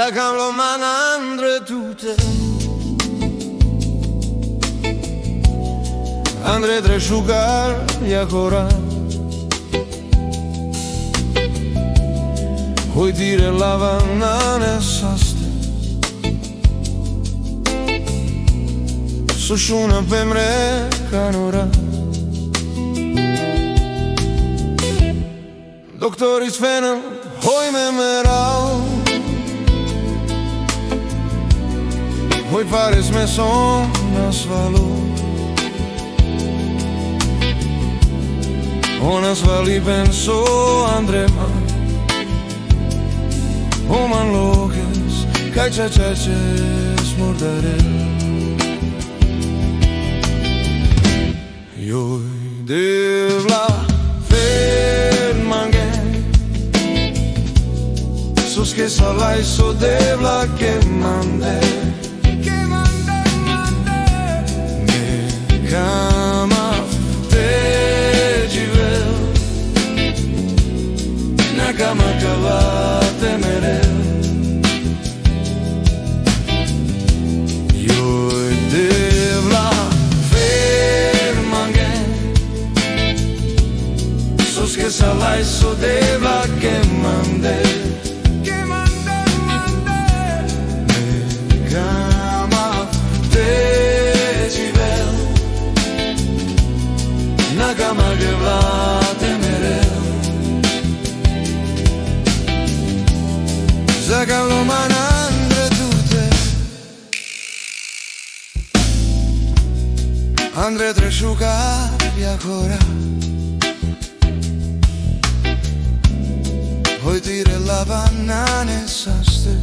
Zakam lo manandre tute Andre tre shugar yakora Hoj dire lavanane saste Sushuna femre kanora Doktoris fenel hoj me meral Hoj pares me son nasvalo Ona svali penso andrema Oman lokes kaj čačačes murdarel Joj devla fer mange Sos que salai so devla que mande Me kama te jivel Na kama kava te merel Joj devla fer mange Sos que salai so devla que mande Nakama gevate mereu Zakam lo manandre tute Andre tre shugar yakora Hoj dire lavanane saste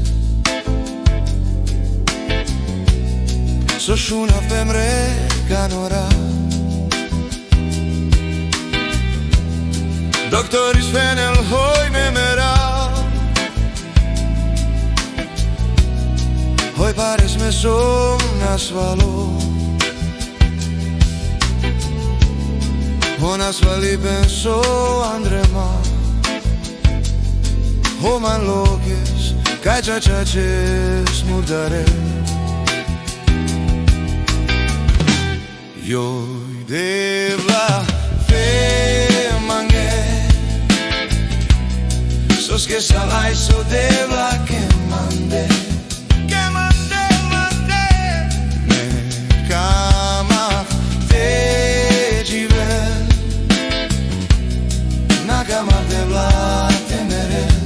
Soshuna femre kanora Doktoris fenel hoj me meral Hoj pares me som nasvalo Ona svali penso andrema Oman lokes kaj čačačes murdarel Joj devla Sos que salai so devla que mande Me kama te jivel Na kama devla te merel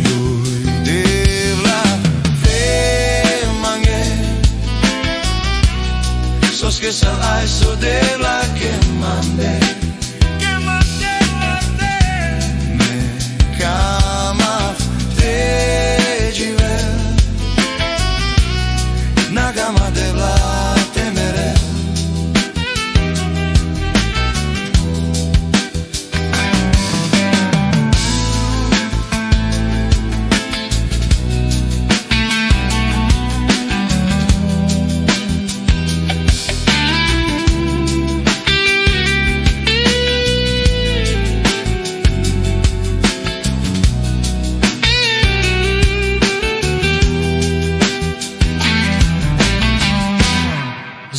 Joj devla te mange Sos que salai so devla que mande Nakama devla te merel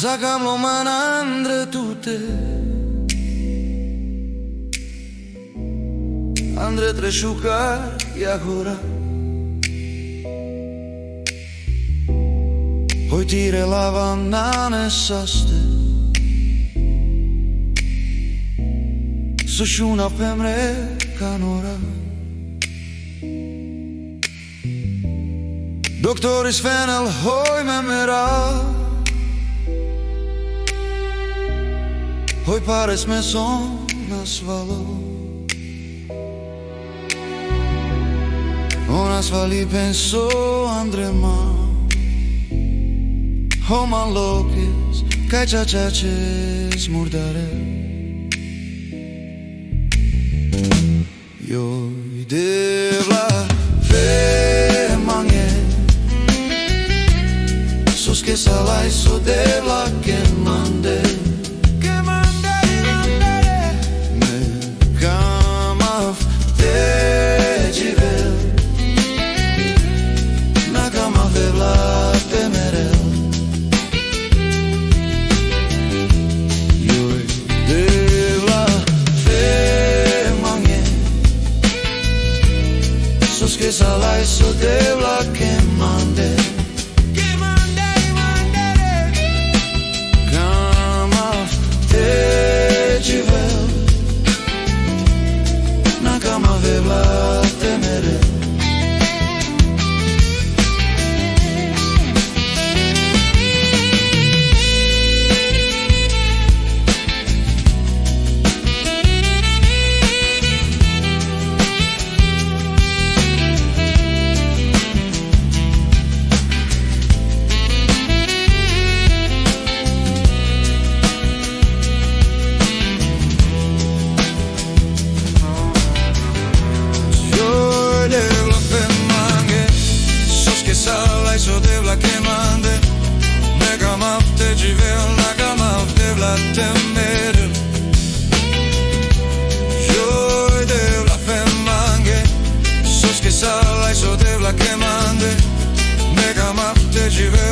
Zakam lo manandre tute Andre tre shugar yakora Hoj tire lavanane saste Soshuna femre kanora Doktoris fenel hoj me meral Hoj pares me son nasvalo Ona svali penso andrema Oman lokes kaj čačačes murdarel Joj devla fe mange Sos que salai so devla que mande Me kama te salaj so devla che mande Mega map te givel naga map devla temere Joi devla femmange Sos che salaj so devla che mande Mega map te givel